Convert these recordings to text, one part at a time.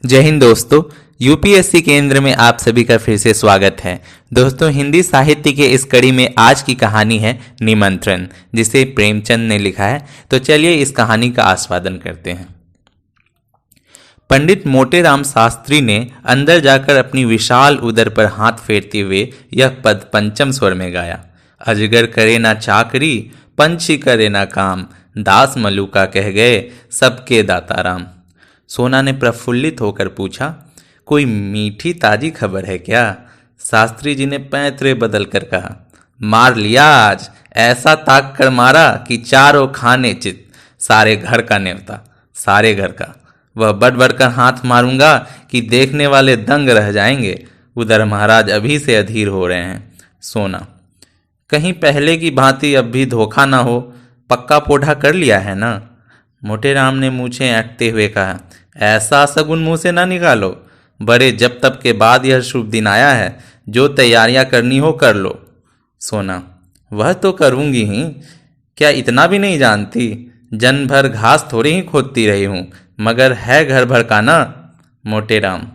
जय हिंद दोस्तों। यूपीएससी केंद्र में आप सभी का फिर से स्वागत है। दोस्तों, हिंदी साहित्य के इस कड़ी में आज की कहानी है निमंत्रण, जिसे प्रेमचंद ने लिखा है। तो चलिए इस कहानी का आस्वादन करते हैं। पंडित मोटेराम शास्त्री ने अंदर जाकर अपनी विशाल उदर पर हाथ फेरते हुए यह पद पंचम स्वर में गाया। अजगर करे ना चाकरी, पंछी करे ना काम, दास मलुका कह गए सबके दाता राम। सोना ने प्रफुल्लित होकर पूछा, कोई मीठी ताजी खबर है क्या? शास्त्री जी ने पैंतरे बदल कर कहा, मार लिया आज, ऐसा ताक कर मारा कि चारों खाने चित, सारे घर का न्योता, सारे घर का। वह बढ़ बढ़कर हाथ मारूंगा कि देखने वाले दंग रह जाएंगे। उधर महाराज अभी से अधीर हो रहे हैं। सोना, कहीं पहले की भांति अब भी धोखा ना हो, पक्का पोढ़ा कर लिया है ना? मोटेराम ने मूछें ऐंठते हुए कहा, ऐसा सगुन मुंह से ना निकालो। बड़े जब तब के बाद यह शुभ दिन आया है, जो तैयारियां करनी हो कर लो। सोना, वह तो करूंगी ही, क्या इतना भी नहीं जानती? जन भर घास थोड़ी ही खोदती रही हूं, मगर है घर भर का ना। मोटेराम,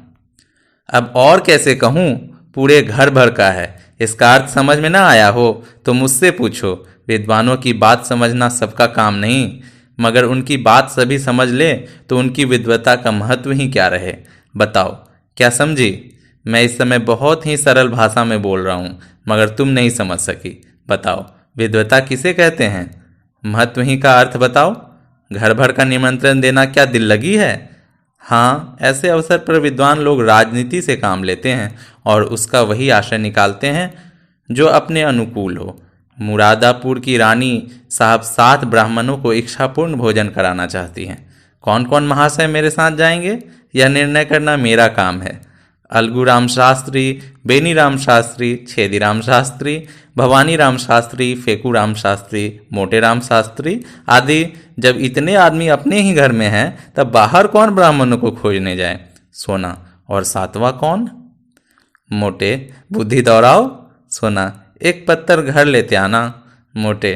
अब और कैसे कहूं, पूरे घर भर का है। इसका अर्थ समझ में ना आया हो तो मुझसे पूछो। विद्वानों की बात समझना सबका काम नहीं, मगर उनकी बात सभी समझ ले तो उनकी विद्वता का महत्व ही क्या रहे। बताओ, क्या समझी? मैं इस समय बहुत ही सरल भाषा में बोल रहा हूँ, मगर तुम नहीं समझ सकी। बताओ, विद्वता किसे कहते हैं? महत्व ही का अर्थ बताओ। घर भर का निमंत्रण देना क्या दिल लगी है? हाँ, ऐसे अवसर पर विद्वान लोग राजनीति से काम लेते हैं और उसका वही आशय निकालते हैं जो अपने अनुकूल हो। मुरादापुर की रानी साहब 7 ब्राह्मणों को इच्छापूर्ण भोजन कराना चाहती हैं। कौन कौन महाशय मेरे साथ जाएंगे, यह निर्णय करना मेरा काम है। अलगू राम शास्त्री, बेनी राम शास्त्री, छेदी राम शास्त्री, भवानी राम शास्त्री, फेकू राम शास्त्री, मोटे राम शास्त्री आदि जब इतने आदमी अपने ही घर में हैं, तब बाहर कौन ब्राह्मणों को खोजने जाए? सोना, और 7वां कौन? मोटे, बुद्धि दौड़ाओ। सोना, एक पत्थर घर लेते आना। मोटे,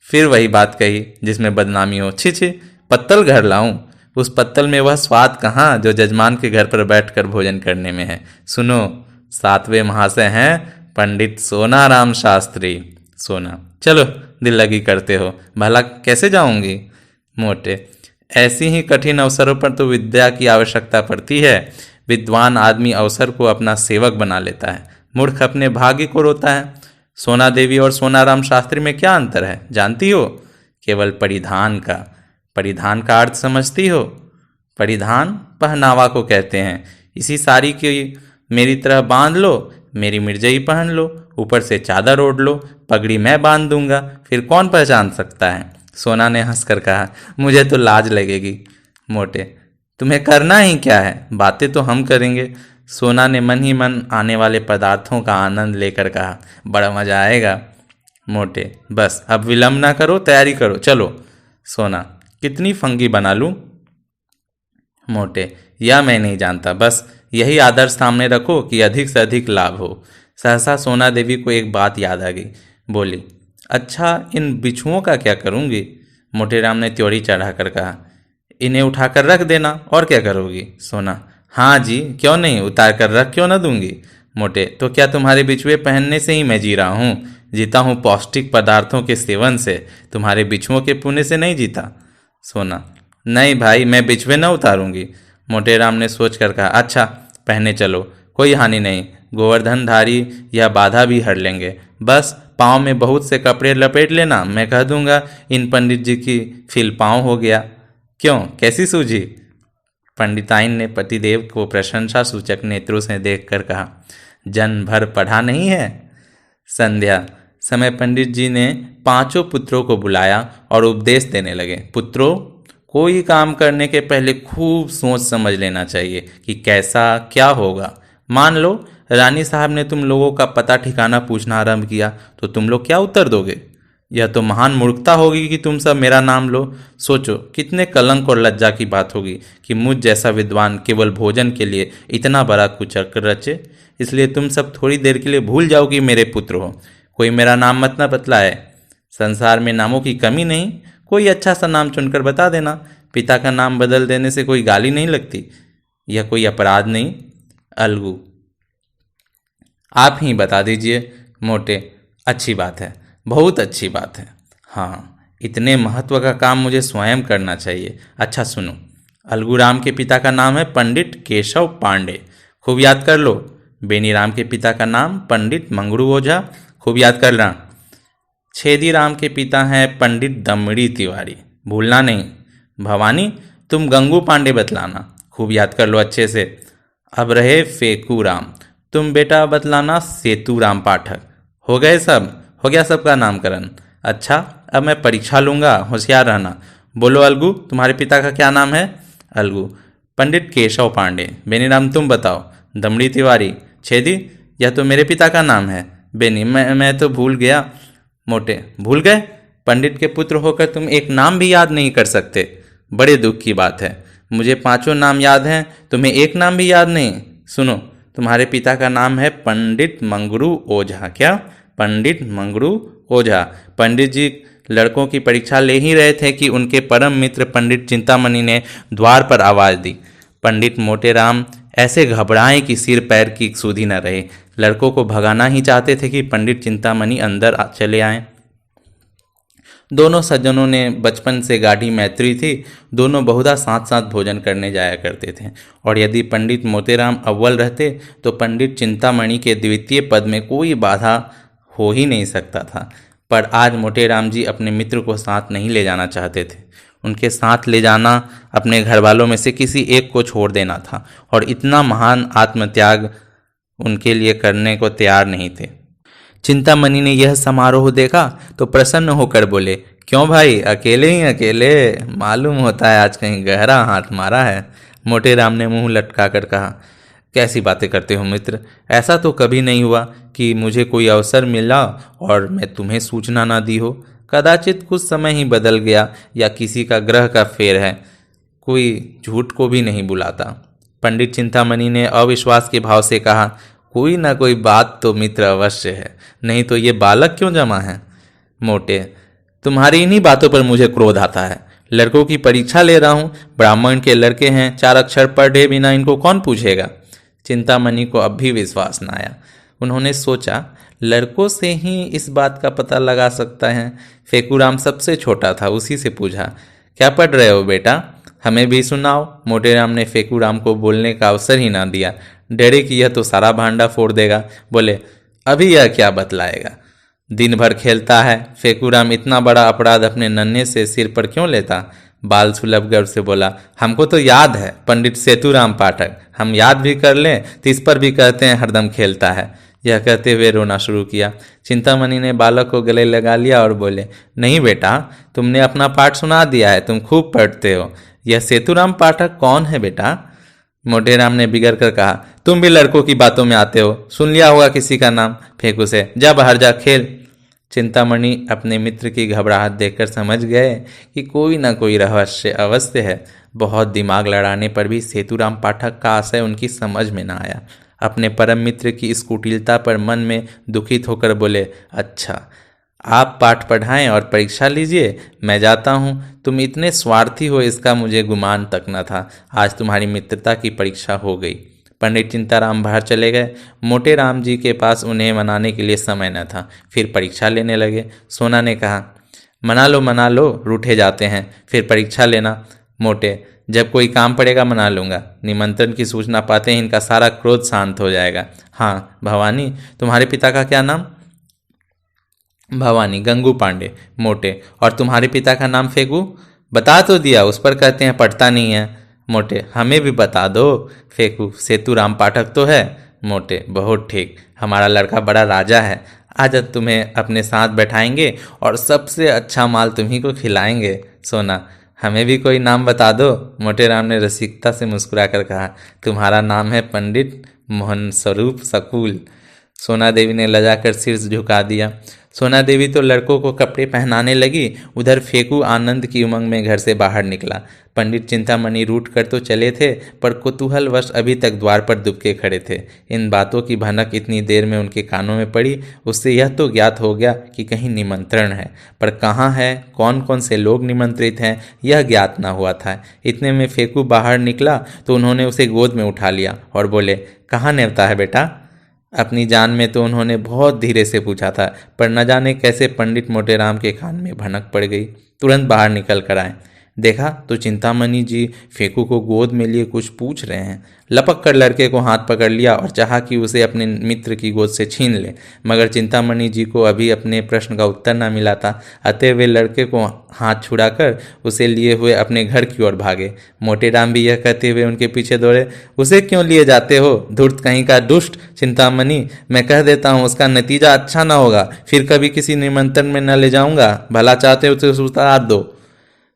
फिर वही बात कही जिसमें बदनामी हो। छी छी, पत्तल घर लाऊं? उस पत्तल में वह स्वाद कहाँ जो जजमान के घर पर बैठकर भोजन करने में है। सुनो, 7वें महाशय हैं पंडित सोनाराम शास्त्री। सोना, चलो दिल लगी करते हो, भला कैसे जाऊंगी? मोटे, ऐसी ही कठिन अवसरों पर तो विद्या की आवश्यकता पड़ती है। विद्वान आदमी अवसर को अपना सेवक बना लेता है, मूर्ख अपने भाग्य को रोता है। सोना देवी और सोनाराम शास्त्री में क्या अंतर है जानती हो? केवल परिधान का। परिधान का अर्थ समझती हो? परिधान पहनावा को कहते हैं। इसी साड़ी की मेरी तरह बांध लो, मेरी मिर्जई पहन लो, ऊपर से चादर ओढ़ लो, पगड़ी मैं बांध दूंगा, फिर कौन पहचान सकता है? सोना ने हंसकर कहा, मुझे तो लाज लगेगी। मोटे, तुम्हें करना ही क्या है, बातें तो हम करेंगे। सोना ने मन ही मन आने वाले पदार्थों का आनंद लेकर कहा, बड़ा मजा आएगा। मोटे, बस अब विलंब ना करो, तैयारी करो, चलो। सोना, कितनी फंगी बना लूं? मोटे, यह मैं नहीं जानता, बस यही आदर्श सामने रखो कि अधिक से अधिक लाभ हो। सहसा सोना देवी को एक बात याद आ गई। बोली, अच्छा, इन बिच्छुओं का क्या करूंगी? मोटेराम ने त्योरी चढ़ाकर कहा, इन्हें उठाकर रख देना, और क्या करोगी? सोना, हाँ जी, क्यों नहीं, उतार कर रख क्यों न दूंगी। मोटे, तो क्या तुम्हारे बिछुए पहनने से ही मैं जी रहा हूँ? जीता हूँ पौष्टिक पदार्थों के सेवन से, तुम्हारे बिछुओं के पुण्य से नहीं जीता। सोना, नहीं भाई, मैं बिछुए न उतारूंगी। मोटेराम ने सोच कर कहा, अच्छा पहने चलो, कोई हानि नहीं, गोवर्धनधारी यह बाधा भी हर लेंगे। बस पाँव में बहुत से कपड़े लपेट लेना, मैं कह दूंगा इन पंडित जी की फिल पाँव हो गया। क्यों, कैसी सूझी? पंडिताइन ने पतिदेव को प्रशंसा सूचक नेत्रों से देखकर कहा, जन भर पढ़ा नहीं है। संध्या समय पंडित जी ने 5 पुत्रों को बुलाया और उपदेश देने लगे। पुत्रों, कोई काम करने के पहले खूब सोच समझ लेना चाहिए कि कैसा क्या होगा। मान लो रानी साहब ने तुम लोगों का पता ठिकाना पूछना आरंभ किया, तो तुम लोग क्या उत्तर दोगे? यह तो महान मूर्खता होगी कि तुम सब मेरा नाम लो। सोचो, कितने कलंक और लज्जा की बात होगी कि मुझ जैसा विद्वान केवल भोजन के लिए इतना बड़ा कुचक्र रचे। इसलिए तुम सब थोड़ी देर के लिए भूल जाओ कि मेरे पुत्र हो। कोई मेरा नाम मत न बतलाए। संसार में नामों की कमी नहीं, कोई अच्छा सा नाम चुनकर बता देना। पिता का नाम बदल देने से कोई गाली नहीं लगती। यह कोई अपराध नहीं। अलगू, आप ही बता दीजिए। मोटे, अच्छी बात है, बहुत अच्छी बात है। हाँ, इतने महत्व का काम मुझे स्वयं करना चाहिए। अच्छा सुनो, अलगूराम के पिता का नाम है पंडित केशव पांडे, खूब याद कर लो। बेनीराम के पिता का नाम पंडित मंगरू ओझा, खूब याद करना। छेदीराम के पिता हैं पंडित दमड़ी तिवारी, भूलना नहीं। भवानी, तुम गंगू पांडे बतलाना, खूब याद कर लो अच्छे से। अब रहे फेकू राम, तुम बेटा बतलाना सेतुराम पाठक। हो गए सब, हो गया सबका नामकरण। अच्छा, अब मैं परीक्षा लूंगा, होशियार रहना। बोलो अलगू, तुम्हारे पिता का क्या नाम है? अलगू, पंडित केशव पांडे। बेनीराम, तुम बताओ। दमड़ी तिवारी। छेदी, यह तो मेरे पिता का नाम है। बेनी, मैं तो भूल गया। मोटे, भूल गए? पंडित के पुत्र होकर तुम एक नाम भी याद नहीं कर सकते, बड़े दुख की बात है। मुझे पांचों नाम याद हैं, तुम्हें एक नाम भी याद नहीं। सुनो, तुम्हारे पिता का नाम है पंडित मंगरू ओझा। क्या? पंडित मंगरू ओझा। पंडित जी लड़कों की परीक्षा ले ही रहे थे कि उनके परम मित्र पंडित चिंतामणि ने द्वार पर आवाज दी। पंडित मोटेराम ऐसे घबराए कि सिर पैर की सुधि न रहे। लड़कों को भगाना ही चाहते थे कि पंडित चिंतामणि अंदर चले आए। दोनों सज्जनों ने बचपन से गाढ़ी मैत्री थी। दोनों बहुधा साथ साथ भोजन करने जाया करते थे, और यदि पंडित मोतेराम अव्वल रहते तो पंडित चिंतामणि के द्वितीय पद में कोई बाधा हो ही नहीं सकता था। पर आज मोटेराम जी अपने मित्र को साथ नहीं ले जाना चाहते थे। उनके साथ ले जाना अपने घर वालों में से किसी एक को छोड़ देना था, और इतना महान आत्मत्याग उनके लिए करने को तैयार नहीं थे। चिंतामणि ने यह समारोह देखा तो प्रसन्न होकर बोले, क्यों भाई, अकेले ही अकेले? मालूम होता है आज कहीं गहरा हाथ मारा है। मोटेराम ने मुंह लटकाकर कहा, कैसी बातें करते हो मित्र, ऐसा तो कभी नहीं हुआ कि मुझे कोई अवसर मिला और मैं तुम्हें सूचना ना दी हो। कदाचित कुछ समय ही बदल गया, या किसी का ग्रह का फेर है, कोई झूठ को भी नहीं बुलाता। पंडित चिंतामणि ने अविश्वास के भाव से कहा, कोई ना कोई बात तो मित्र अवश्य है, नहीं तो ये बालक क्यों जमा है? मोटे, तुम्हारी इन्हीं बातों पर मुझे क्रोध आता है। लड़कों की परीक्षा ले रहा हूँ, ब्राह्मण के लड़के हैं, 4 अक्षर पढ़े बिना इनको कौन पूछेगा? चिंतामणि को अब भी विश्वास न आया। उन्होंने सोचा, लड़कों से ही इस बात का पता लगा सकता है। फेकूराम सबसे छोटा था, उसी से पूछा, क्या पढ़ रहे हो बेटा? हमें भी सुनाओ। मोटेराम ने फेकूराम को बोलने का अवसर ही ना दिया, डरे कि यह तो सारा भांडा फोड़ देगा। बोले, अभी यह क्या बतलाएगा? दिन भर खेलता है। फेकूराम इतना बड़ा अपराध अपने नन्हे से सिर पर क्यों लेता? बाल सुलभ गर्व से बोला, हमको तो याद है पंडित सेतुराम पाठक, हम याद भी कर लें तो इस पर भी कहते हैं हरदम खेलता है। यह कहते हुए रोना शुरू किया। चिंतामणि ने बालक को गले लगा लिया और बोले, नहीं बेटा, तुमने अपना पाठ सुना दिया है, तुम खूब पढ़ते हो। यह सेतुराम पाठक कौन है बेटा? मोटेराम ने बिगड़ कर कहा, तुम भी लड़कों की बातों में आते हो, सुन लिया होगा किसी का नाम। फेंक उसे, जा बाहर जा खेल। चिंतामणि अपने मित्र की घबराहट देखकर समझ गए कि कोई ना कोई रहस्य अवश्य है। बहुत दिमाग लड़ाने पर भी सेतुराम पाठक का आशय उनकी समझ में न आया। अपने परम मित्र की इस कुटिलता पर मन में दुखित होकर बोले, अच्छा, आप पाठ पढ़ाएं और परीक्षा लीजिए, मैं जाता हूँ। तुम इतने स्वार्थी हो इसका मुझे गुमान तक न था। आज तुम्हारी मित्रता की परीक्षा हो गई। पंडित चिंताराम बाहर चले गए। मोटेराम जी के पास उन्हें मनाने के लिए समय न था, फिर परीक्षा लेने लगे। सोना ने कहा, मना लो, रूठे जाते हैं, फिर परीक्षा लेना। मोटे, जब कोई काम पड़ेगा मना लूंगा। निमंत्रण की सूचना पाते ही इनका सारा क्रोध शांत हो जाएगा। हाँ भवानी, तुम्हारे पिता का क्या नाम? भवानी, गंगू पांडे। मोटे, और तुम्हारे पिता का नाम? फेगू। बता तो दिया, उस पर कहते हैं पढ़ता नहीं है। मोटे, हमें भी बता दो। फेकू, सेतुराम पाठक तो है। मोटे, बहुत ठीक, हमारा लड़का बड़ा राजा है। आज तुम्हें अपने साथ बैठाएंगे और सबसे अच्छा माल तुम्ही को खिलाएंगे। सोना, हमें भी कोई नाम बता दो। मोटेराम ने रसिकता से मुस्कुराकर कहा, तुम्हारा नाम है पंडित मोहन स्वरूप सकूल। सोना देवी ने लजाकर सिर झुका दिया। सोना देवी तो लड़कों को कपड़े पहनाने लगी, उधर फेकू आनंद की उमंग में घर से बाहर निकला। पंडित चिंतामणि रूठ कर तो चले थे, पर कुतूहलवश अभी तक द्वार पर दुबके खड़े थे। इन बातों की भनक इतनी देर में उनके कानों में पड़ी, उससे यह तो ज्ञात हो गया कि कहीं निमंत्रण है, पर कहाँ है, कौन कौन से लोग निमंत्रित हैं, यह ज्ञात न हुआ था। इतने में फेकू बाहर निकला तो उन्होंने उसे गोद में उठा लिया और बोले, कहाँ न्योता है बेटा? अपनी जान में तो उन्होंने बहुत धीरे से पूछा था, पर न जाने कैसे पंडित मोटेराम के कान में भनक पड़ गई। तुरंत बाहर निकल कर आए। देखा तो चिंतामणि जी फेकू को गोद में लिए कुछ पूछ रहे हैं। लपक कर लड़के को हाथ पकड़ लिया और चाहा कि उसे अपने मित्र की गोद से छीन ले, मगर चिंतामणि जी को अभी अपने प्रश्न का उत्तर न मिला था। अतः वे लड़के को हाथ छुड़ाकर उसे लिए हुए अपने घर की ओर भागे। मोटेराम भी यह कहते हुए उनके पीछे दौड़े, उसे क्यों लिए जाते हो, धूर्त कहीं का दुष्ट चिंतामणि, मैं कह देता हूँ उसका नतीजा अच्छा ना होगा, फिर कभी किसी निमंत्रण में न ले जाऊंगा, भला चाहते हो तो उतार दो।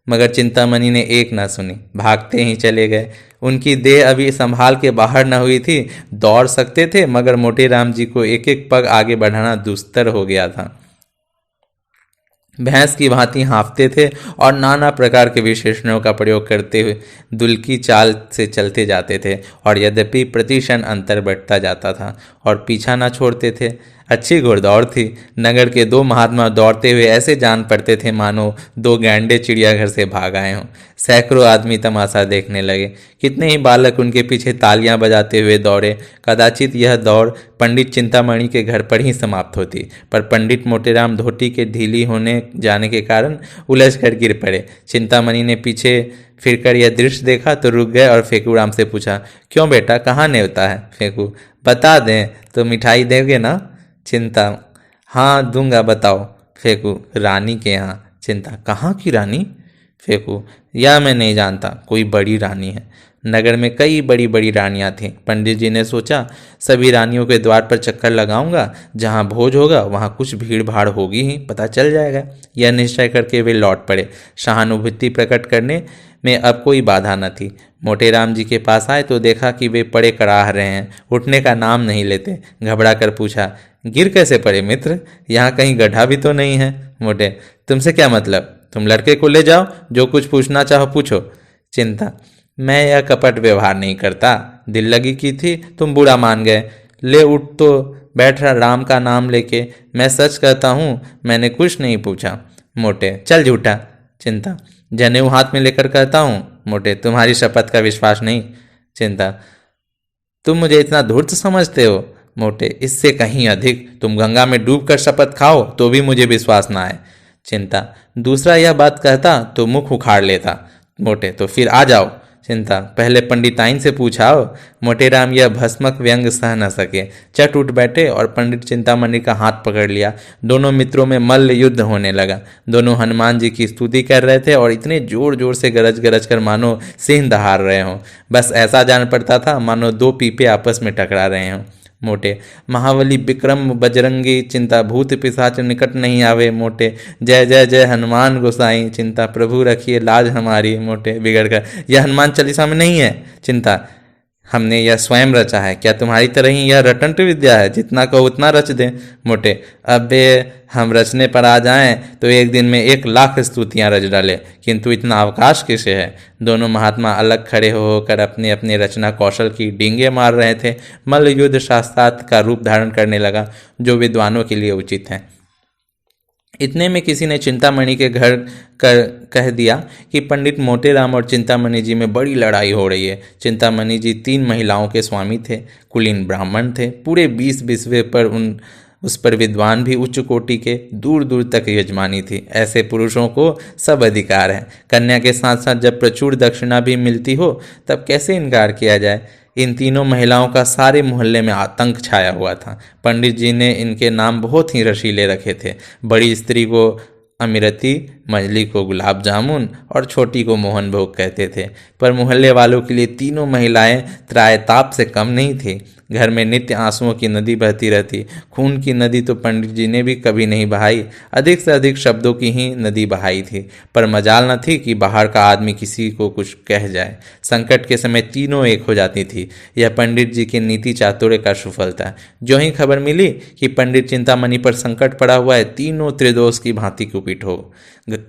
मगर चिंतामणि ने एक न सुनी, भागते ही चले गए। उनकी देह अभी संभाल के बाहर न हुई थी, दौड़ सकते थे, मगर मोटेराम जी को एक एक पग आगे बढ़ाना दुस्तर हो गया था। भैंस की भांति हाँफते थे और नाना प्रकार के विशेषणों का प्रयोग करते हुए दुल्की चाल से चलते जाते थे, और यद्यपि प्रतिक्षण अंतर बढ़ता जाता था और पीछा न छोड़ते थे। अच्छी घुड़दौड़ थी। नगर के दो महात्मा दौड़ते हुए ऐसे जान पड़ते थे मानो दो गैंडे चिड़ियाघर से भाग आए हों। सैकड़ों आदमी तमाशा देखने लगे। कितने ही बालक उनके पीछे तालियां बजाते हुए दौड़े। कदाचित यह दौड़ पंडित चिंतामणि के घर पर ही समाप्त होती, पर पंडित मोटेराम धोती के ढीली होने जाने के कारण उलझ कर गिर पड़े। चिंतामणि ने पीछे फिरकर यह दृश्य देखा तो रुक गए और फेकू राम से पूछा, क्यों बेटा, कहाँ न्योता है? फेकू, बता दें तो मिठाई देंगे ना? चिंता, हाँ दूंगा, बताओ। फेकू, रानी के यहाँ। चिंता, कहाँ की रानी? फेकू, यह मैं नहीं जानता, कोई बड़ी रानी है। नगर में कई बड़ी बड़ी रानियां थीं। पंडित जी ने सोचा सभी रानियों के द्वार पर चक्कर लगाऊंगा, जहां भोज होगा वहां कुछ भीड़ भाड़ होगी ही, पता चल जाएगा। यह निश्चय करके वे लौट पड़े। सहानुभूति प्रकट करने में अब कोई बाधा न थी। मोटेराम जी के पास आए तो देखा कि वे पड़े कराह रहे हैं, उठने का नाम नहीं लेते। घबरा कर पूछा, गिर कैसे पड़े मित्र? यहाँ कहीं गड्ढा भी तो नहीं है? मोटे, तुमसे क्या मतलब? तुम लड़के को ले जाओ, जो कुछ पूछना चाहो पूछो। चिंता, मैं यह कपट व्यवहार नहीं करता, दिल लगी की थी, तुम बुरा मान गए। ले उठ तो बैठ रहा राम का नाम लेके। मैं सच कहता हूँ, मैंने कुछ नहीं पूछा। मोटे, चल झूठा। चिंता, जनेऊ हाथ में लेकर कहता हूँ। मोटे, तुम्हारी शपथ का विश्वास नहीं। चिंता, तुम मुझे इतना धूर्त समझते हो? मोटे, इससे कहीं अधिक। तुम गंगा में डूब कर शपथ खाओ तो भी मुझे विश्वास ना आए। चिंता, दूसरा यह बात कहता तो मुख उखाड़ लेता। मोटे, तो फिर आ जाओ। चिंता, पहले पंडिताइन से पूछाओ। मोटेराम यह भस्मक व्यंग सह न सके, चट उठ बैठे और पंडित चिंतामणि का हाथ पकड़ लिया। दोनों मित्रों में मल्ल युद्ध होने लगा। दोनों हनुमान जी की स्तुति कर रहे थे और इतने जोर जोर से गरज गरज कर मानो सिंह दहाड़ रहे हों। बस ऐसा जान पड़ता था मानो दो पीपे आपस में टकरा रहे हों। मोटे, महाबली विक्रम बजरंगी। चिंता, भूत पिशाच निकट नहीं आवे। मोटे, जय जय जय हनुमान गोसाई। चिंता, प्रभु रखिए लाज हमारी। मोटे, बिगड़ कर, यह हनुमान चालीसा में नहीं है। चिंता, हमने यह स्वयं रचा है, क्या तुम्हारी तरह ही यह रटंट विद्या है, जितना कहो उतना रच दें? मोटे, अबे हम रचने पर आ जाएं तो एक दिन में 1,00,000 स्तुतियां रच डाले, किंतु इतना अवकाश किसे है? दोनों महात्मा अलग खड़े होकर अपने अपने रचना कौशल की डींगे मार रहे थे। मल्ल युद्ध शास्त्रार्थ का रूप धारण करने लगा, जो विद्वानों के लिए उचित है। इतने में किसी ने चिंतामणि के घर कह दिया कि पंडित मोटेराम और चिंतामणि जी में बड़ी लड़ाई हो रही है। चिंतामणि जी 3 महिलाओं के स्वामी थे, कुलीन ब्राह्मण थे, पूरे 20 बिस्वे पर उस पर विद्वान भी उच्च कोटि के, दूर दूर तक यजमानी थी। ऐसे पुरुषों को सब अधिकार है। कन्या के साथ साथ जब प्रचुर दक्षिणा भी मिलती हो तब कैसे इनकार किया जाए? इन तीनों महिलाओं का सारे मोहल्ले में आतंक छाया हुआ था। पंडित जी ने इनके नाम बहुत ही रसीले रखे थे। बड़ी स्त्री को अमिरती, मंझली को गुलाब जामुन और छोटी को मोहन भोग कहते थे। पर मोहल्ले वालों के लिए तीनों महिलाएं त्रायताप से कम नहीं थी। घर में नित्य आंसुओं की नदी बहती रहती। खून की नदी तो पंडित जी ने भी कभी नहीं बहाई, अधिक से अधिक शब्दों की ही नदी बहाई थी। पर मजाल न थी कि बाहर का आदमी किसी को कुछ कह जाए। संकट के समय तीनों एक हो जाती थी। यह पंडित जी की नीति चातुर्य का सुफल था। जो ही खबर मिली कि पंडित चिंतामणि पर संकट पड़ा हुआ है, तीनों त्रिदोष की भांति कुपित हो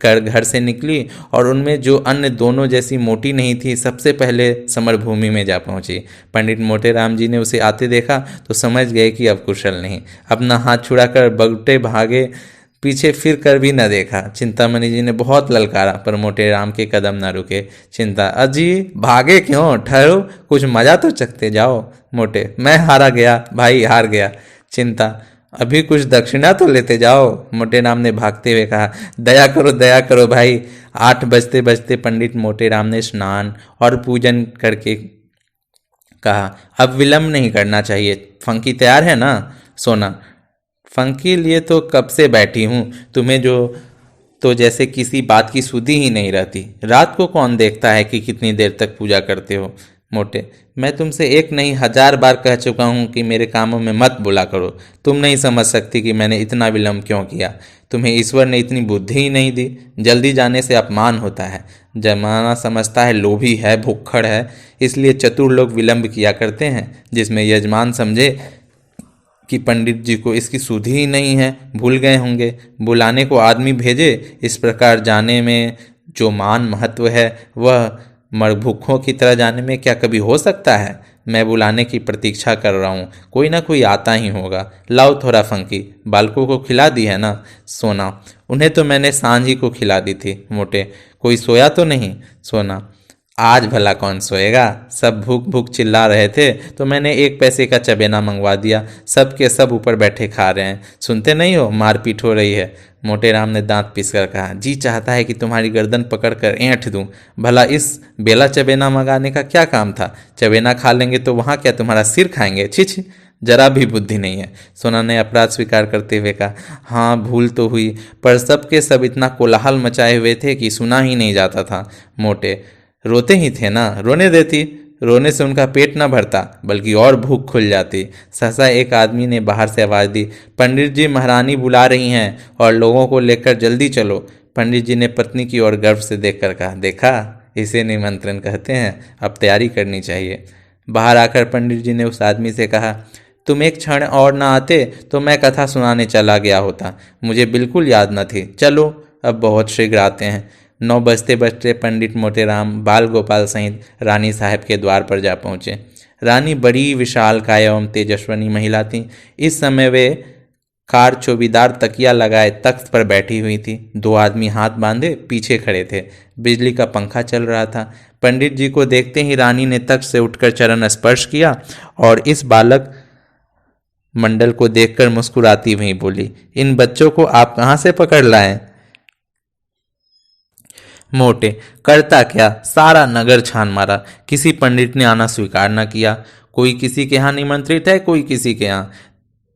कर घर से निकली और उनमें जो अन्य दोनों जैसी मोटी नहीं थी, सबसे पहले समरभूमि में जा पहुंची। पंडित मोटेराम जी ने उसे आते देखा तो समझ गए कि अब कुशल नहीं। अपना हाथ छुड़ाकर बगटे भागे, पीछे फिर कर भी न देखा। चिंतामणि जी ने बहुत ललकारा पर मोटेराम के कदम न रुके। चिंता, अजी भागे क्यों, ठहरो, कुछ मजा तो चखते जाओ। मोटे, मैं हारा गया भाई, हार गया। चिंता, अभी कुछ दक्षिणा तो लेते जाओ। मोटेराम ने भागते हुए कहा, दया करो भाई। 8 बजते बजते पंडित मोटेराम ने स्नान और पूजन करके कहा, अब विलंब नहीं करना चाहिए। फंकी तैयार है ना? सोना, फंकी लिए तो कब से बैठी हूँ, तुम्हें जो तो जैसे किसी बात की सुधी ही नहीं रहती। रात को कौन देखता है कि कितनी देर तक पूजा करते हो। मोटे, मैं तुमसे 1 नहीं 1000 बार कह चुका हूँ कि मेरे कामों में मत बुला करो। तुम नहीं समझ सकती कि मैंने इतना विलंब क्यों किया। तुम्हें ईश्वर ने इतनी बुद्धि ही नहीं दी। जल्दी जाने से अपमान होता है। जमाना समझता है लोभी है, भुक्खड़ है, इसलिए चतुर लोग विलंब किया करते हैं। जिसमें यजमान समझे कि पंडित जी को इसकी सुधि ही नहीं है, भूल गए होंगे। बुलाने को आदमी भेजे। इस प्रकार जाने में जो मान महत्व है, वह मरभुखों की तरह जाने में क्या कभी हो सकता है। मैं बुलाने की प्रतीक्षा कर रहा हूँ, कोई ना कोई आता ही होगा। लाओ थोड़ा फंकी, बालकों को खिला दी है ना? सोना, उन्हें तो मैंने सांझ ही को खिला दी थी। मोटे, कोई सोया तो नहीं? सोना, आज भला कौन सोएगा, सब भूख भूख चिल्ला रहे थे तो मैंने 1 पैसे का चबेना मंगवा दिया। सब के सब ऊपर बैठे खा रहे हैं, सुनते नहीं हो, मारपीट हो रही है। मोटेराम ने दांत पीसकर कहा, जी चाहता है कि तुम्हारी गर्दन पकड़कर ऐंठ दूं। भला इस बेला चबेना मंगाने का क्या काम था? चबेना खा लेंगे तो वहां क्या तुम्हारा सिर खाएंगे? छिछ, जरा भी बुद्धि नहीं है। सोना ने अपराध स्वीकार करते हुए कहा, हाँ भूल तो हुई, पर सब के सब इतना कोलाहल मचाए हुए थे कि सुना ही नहीं जाता था। मोटे, रोते ही थे ना, रोने देती। रोने से उनका पेट न भरता बल्कि और भूख खुल जाती। सहसा एक आदमी ने बाहर से आवाज दी, पंडित जी महारानी बुला रही हैं और लोगों को लेकर जल्दी चलो। पंडित जी ने पत्नी की ओर गर्व से देखकर कहा, देखा, इसे निमंत्रण कहते हैं, अब तैयारी करनी चाहिए। बाहर आकर पंडित जी ने उस आदमी से कहा, तुम एक क्षण और ना आते तो मैं कथा सुनाने चला गया होता, मुझे बिल्कुल याद न थी। चलो अब बहुत शीघ्र आते हैं। 9 बजते बजते पंडित मोटेराम बाल गोपाल सहित रानी साहब के द्वार पर जा पहुँचे। रानी बड़ी विशालकाय एवं तेजस्विनी महिला थी। इस समय वे कार चौबीदार तकिया लगाए तख्त पर बैठी हुई थी। 2 आदमी हाथ बांधे पीछे खड़े थे। बिजली का पंखा चल रहा था। पंडित जी को देखते ही रानी ने तख्त से उठकर चरण स्पर्श किया और इस बालक मंडल को देखकर मुस्कुराती हुई बोली, इन बच्चों को आप कहाँ से पकड़ लाए? मोटे, करता क्या, सारा नगर छान मारा, किसी पंडित ने आना स्वीकार न किया। कोई किसी के यहाँ निमंत्रित है, कोई किसी के यहाँ।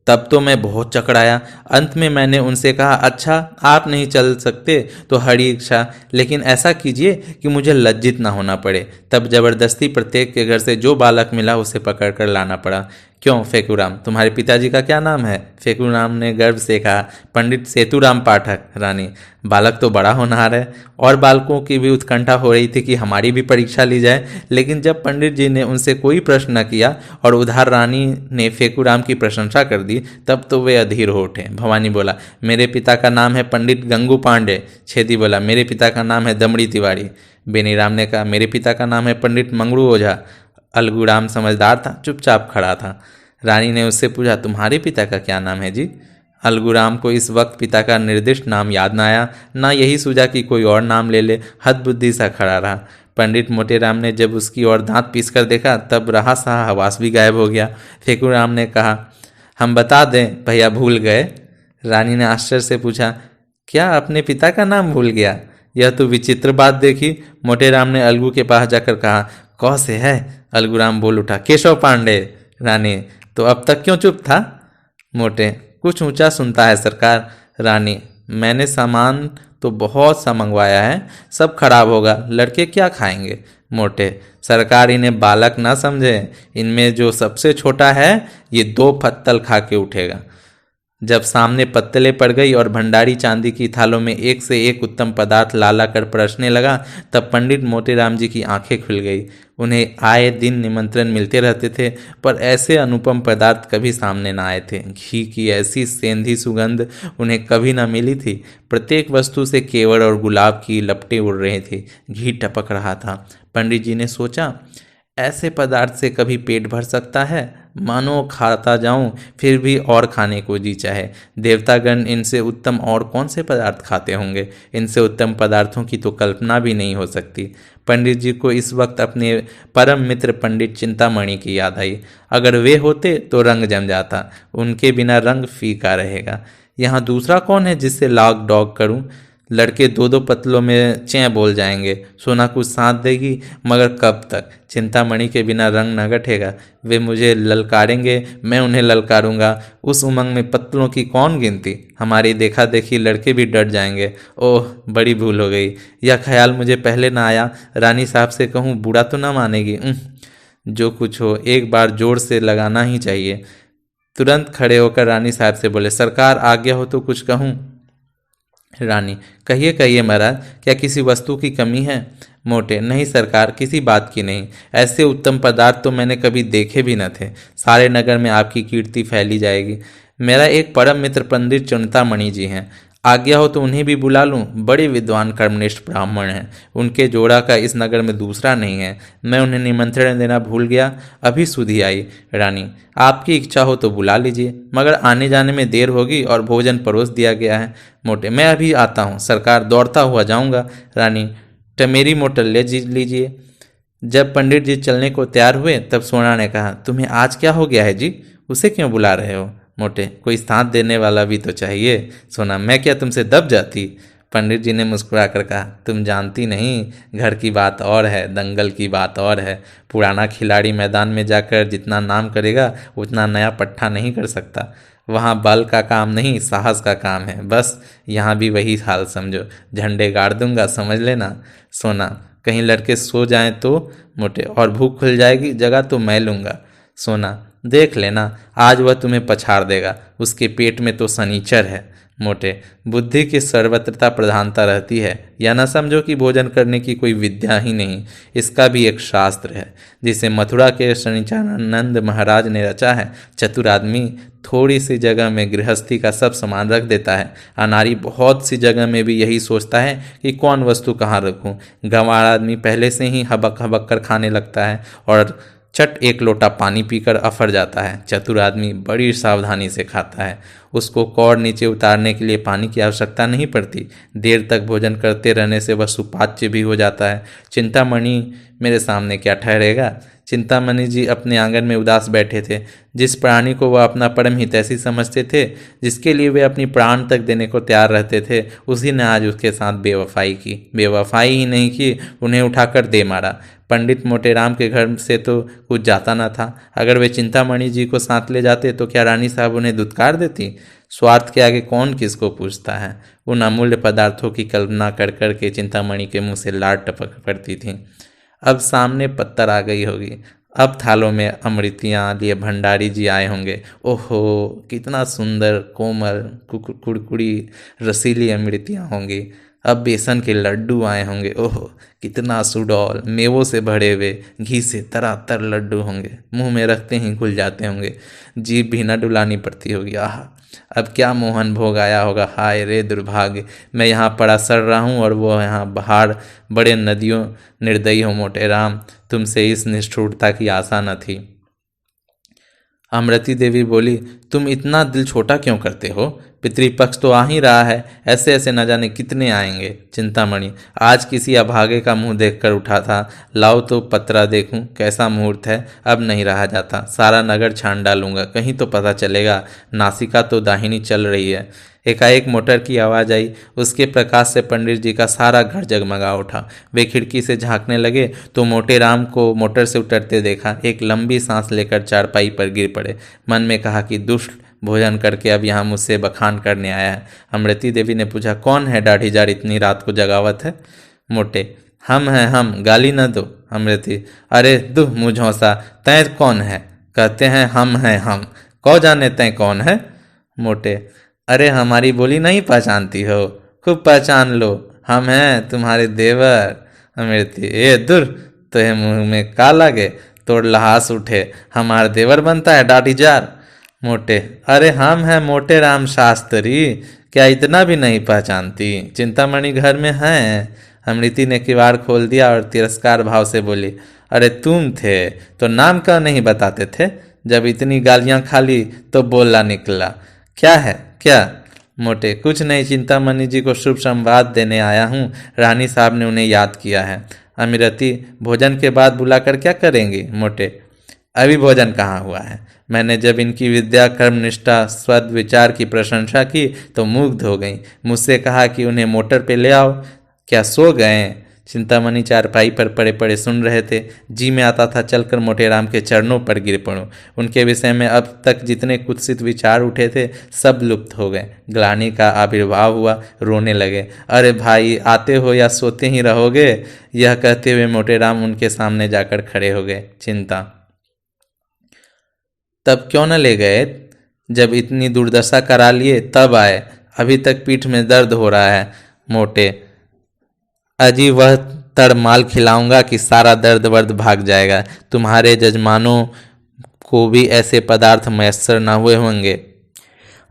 तब तो मैं बहुत चकराया। अंत में मैंने उनसे कहा, अच्छा आप नहीं चल सकते तो हरी इच्छा, लेकिन ऐसा कीजिए कि मुझे लज्जित ना होना पड़े। तब जबरदस्ती प्रत्येक के घर से जो बालक मिला उसे पकड़ कर लाना पड़ा। क्यों फेकुराम, तुम्हारे पिताजी का क्या नाम है? फेकुराम ने गर्व से कहा, पंडित सेतुराम पाठक। रानी, बालक तो बड़ा होनहार है। और बालकों की भी उत्कंठा हो रही थी कि हमारी भी परीक्षा ली जाए, लेकिन जब पंडित जी ने उनसे कोई प्रश्न न किया और उधार रानी ने फेकुराम की प्रशंसा कर दी, तब तो वे अधीर हो उठे। भवानी बोला, मेरे पिता का नाम है पंडित गंगू पांडे। छेदी बोला, मेरे पिता का नाम है दमड़ी तिवारी। बेनीराम ने कहा, मेरे पिता का नाम है पंडित मंगरू ओझा। अलगूराम समझदार था, चुपचाप खड़ा था। रानी ने उससे पूछा, तुम्हारे पिता का क्या नाम है जी? अलगूराम को इस वक्त पिता का निर्दिष्ट नाम याद न आया, ना यही सूझा कि कोई और नाम ले ले। हद बुद्धि सा खड़ा रहा। पंडित मोटेराम ने जब उसकी ओर दांत पीसकर देखा तब रहा सहा हवास भी गायब हो गया। फेकुराम ने कहा, हम बता दें भैया भूल गए। रानी ने आश्चर्य से पूछा, क्या अपने पिता का नाम भूल गया? यह तो विचित्र बात देखी। मोटेराम ने अलगू के पास जाकर कहा, कौ से है? अलगूराम बोल उठा, केशव पांडे। रानी, तो अब तक क्यों चुप था? मोटे, कुछ ऊंचा सुनता है सरकार। रानी, मैंने सामान तो बहुत सा मंगवाया है, सब खराब होगा, लड़के क्या खाएंगे। मोटे, सरकार इन्हें बालक ना समझे, इनमें जो सबसे छोटा है ये 2 पत्तल खा के उठेगा। जब सामने पत्तलें पड़ गई और भंडारी चांदी की थालों में एक से एक उत्तम पदार्थ लाला कर परसने लगा, तब पंडित मोतीराम जी की आंखें खुल गई। उन्हें आए दिन निमंत्रण मिलते रहते थे, पर ऐसे अनुपम पदार्थ कभी सामने ना आए थे। घी की ऐसी सेंधी सुगंध उन्हें कभी ना मिली थी। प्रत्येक वस्तु से केवड़ और गुलाब की लपटें उड़ रही थी, घी टपक रहा था। पंडित जी ने सोचा, ऐसे पदार्थ से कभी पेट भर सकता है? मानो खाता जाऊं फिर भी और खाने को जी चाहे। देवतागण इनसे उत्तम और कौन से पदार्थ खाते होंगे? इनसे उत्तम पदार्थों की तो कल्पना भी नहीं हो सकती। पंडित जी को इस वक्त अपने परम मित्र पंडित चिंतामणि की याद आई। अगर वे होते तो रंग जम जाता, उनके बिना रंग फीका रहेगा। यहाँ दूसरा कौन है जिससे लॉक डॉग करूं? लड़के 2-2 पतलों में चैं बोल जाएंगे। सोना कुछ साथ देगी, मगर कब तक? चिंतामणि के बिना रंग न गठेगा। वे मुझे ललकारेंगे, मैं उन्हें ललकारूंगा। उस उमंग में पत्तलों की कौन गिनती? हमारी देखा देखी लड़के भी डर जाएंगे। ओह, बड़ी भूल हो गई, यह ख्याल मुझे पहले ना आया। रानी साहब से कहूँ, बुरा तो ना मानेगी। जो कुछ हो, एक बार जोर से लगाना ही चाहिए। तुरंत खड़े होकर रानी साहब से बोले, सरकार आज्ञा हो तो कुछ कहूँ। रानी, कहिए कहिए महाराज, क्या किसी वस्तु की कमी है? मोटे, नहीं सरकार, किसी बात की नहीं। ऐसे उत्तम पदार्थ तो मैंने कभी देखे भी न थे। सारे नगर में आपकी कीर्ति फैली जाएगी। मेरा एक परम मित्र पंडित चिंतामणि जी हैं, आज्ञा हो तो उन्हें भी बुला लूं। बड़े विद्वान कर्मनिष्ठ ब्राह्मण हैं, उनके जोड़ा का इस नगर में दूसरा नहीं है। मैं उन्हें निमंत्रण देना भूल गया, अभी सुधी आई। रानी, आपकी इच्छा हो तो बुला लीजिए, मगर आने जाने में देर होगी और भोजन परोस दिया गया है। मोटे, मैं अभी आता हूँ सरकार, दौड़ता हुआ जाऊँगा। रानी, टमेरी मोटर ले लीजिए। जब पंडित जी चलने को तैयार हुए तब सोना ने कहा, तुम्हें आज क्या हो गया है जी? उसे क्यों बुला रहे हो? मोटे, कोई साथ देने वाला भी तो चाहिए। सोना, मैं क्या तुमसे दब जाती? पंडित जी ने मुस्कुराकर कहा, तुम जानती नहीं, घर की बात और है, दंगल की बात और है। पुराना खिलाड़ी मैदान में जाकर जितना नाम करेगा उतना नया पट्टा नहीं कर सकता। वहाँ बल का काम नहीं, साहस का काम है। बस यहाँ भी वही हाल समझो, झंडे गाड़ दूंगा, समझ लेना। सोना, कहीं लड़के सो जाएं तो? मोटे, और भूख खुल जाएगी, जगह तो मैं लूँगा। सोना, देख लेना, आज वह तुम्हें पछाड़ देगा, उसके पेट में तो शनिचर है। मोटे, बुद्धि की सर्वत्रता प्रधानता रहती है, या न समझो कि भोजन करने की कोई विद्या ही नहीं, इसका भी एक शास्त्र है, जिसे मथुरा के शनिचानंद महाराज ने रचा है। चतुर आदमी थोड़ी सी जगह में गृहस्थी का सब सामान रख देता है, अनारी बहुत सी जगह में भी यही सोचता है कि कौन वस्तु कहाँ रखूं। गंवार आदमी पहले से ही हबक हबक कर खाने लगता है और चट एक लोटा पानी पीकर अफर जाता है। चतुर आदमी बड़ी सावधानी से खाता है, उसको कौड़ नीचे उतारने के लिए पानी की आवश्यकता नहीं पड़ती। देर तक भोजन करते रहने से वह सुपाच्य भी हो जाता है। चिंतामणि मेरे सामने क्या ठहरेगा? चिंतामणि जी अपने आंगन में उदास बैठे थे। जिस प्राणी को वह अपना परम हितैषी समझते थे, जिसके लिए वे अपनी प्राण तक देने को तैयार रहते थे, उसी ने आज उसके साथ बेवफाई की। बेवफाई ही नहीं की, उन्हें उठाकर दे मारा। पंडित मोटेराम के घर से तो कुछ जाता न था। अगर वे चिंतामणि जी को साथ ले जाते तो क्या रानी साहब उन्हें दुत्कार देती? स्वार्थ के आगे कौन किसको पूछता है। उन अमूल्य पदार्थों की कल्पना कर कर के चिंतामणि के मुंह से लार टपक पड़ती थी। अब सामने पत्थर आ गई होगी, अब थालों में अमृतियाँ लिए भंडारी जी आए होंगे। ओहो, कितना सुंदर कोमल कुड़कुड़ी रसीली अमृतियाँ होंगी। अब बेसन के लड्डू आए होंगे। ओहो, कितना सुडौल मेवों से भरे हुए घी से तरातर लड्डू होंगे, मुंह में रखते ही घुल जाते होंगे, जीभ भी न डुलानी पड़ती होगी। आह, अब क्या मोहन भोग आया होगा। हाय रे दुर्भाग्य, मैं यहाँ पड़ा सड़ रहा हूँ और वो यहाँ बाहर बड़े नदियों निर्दयी हो। मोटेराम, तुमसे इस निष्ठुरता की आशा न थी। अमृति देवी बोली, तुम इतना दिल छोटा क्यों करते हो? पितृपक्ष तो आ ही रहा है, ऐसे ऐसे न जाने कितने आएंगे। चिंतामणि, आज किसी अभागे का मुंह देखकर उठा था, लाओ तो पतरा देखूं कैसा मुहूर्त है। अब नहीं रहा जाता, सारा नगर छान डालूंगा, कहीं तो पता चलेगा। नासिका तो दाहिनी चल रही है। एकाएक मोटर की आवाज़ आई, उसके प्रकाश से पंडित जी का सारा घर जगमगा उठा। वे खिड़की से झांकने लगे तो मोटेराम को मोटर से उतरते देखा। एक लंबी सांस लेकर चारपाई पर गिर पड़े। मन में कहा कि दुष्ट भोजन करके अब यहाँ मुझसे बखान करने आया है। अमृति देवी ने पूछा, कौन है दाढ़ीदार इतनी रात को जगावत है? मोटे, हम हैं हम, गाली न दो। अमृति, अरे दू मुँह झोंसा, तय कौन है? कहते हैं हम हैं हम, कौ जाने तय कौन है? मोटे, अरे हमारी बोली नहीं पहचानती हो? खूब पहचान लो, हम हैं तुम्हारे देवर। अमृति, ए दूर, तो मुंह में का लगे, तोड़ लहास उठे, हमार देवर बनता है दाढ़ीदार? मोटे, अरे हम हैं मोटे राम शास्त्री, क्या इतना भी नहीं पहचानती? चिंतामणि घर में हैं? अमृति ने किवाड़ खोल दिया और तिरस्कार भाव से बोली, अरे तुम थे तो नाम का नहीं बताते थे? जब इतनी गालियां खा ली तो बोला निकला, क्या है क्या? मोटे, कुछ नहीं, चिंतामणि जी को शुभ संवाद देने आया हूँ, रानी साहब ने उन्हें याद किया है। अमृति, भोजन के बाद बुलाकर क्या करेंगी? मोटे, अभी भोजन कहाँ हुआ है, मैंने जब इनकी विद्या, कर्मनिष्ठा, सद्विचार की प्रशंसा की तो मुग्ध हो गई, मुझसे कहा कि उन्हें मोटर पे ले आओ। क्या सो गए? चिंतामणि चारपाई पर पड़े पड़े सुन रहे थे। जी में आता था चलकर मोटेराम के चरणों पर गिर पड़ूं। उनके विषय में अब तक जितने कुत्सित विचार उठे थे सब लुप्त हो गए। ग्लानि का आविर्भाव हुआ, रोने लगे। अरे भाई, आते हो या सोते ही रहोगे? यह कहते हुए मोटेराम उनके सामने जाकर खड़े हो गए। चिंता, तब क्यों न ले गए? जब इतनी दुर्दशा करा लिए तब आए, अभी तक पीठ में दर्द हो रहा है। मोटे, अजी वह तरमाल खिलाऊंगा कि सारा दर्द वर्द भाग जाएगा। तुम्हारे जजमानों को भी ऐसे पदार्थ मैसर न हुए होंगे।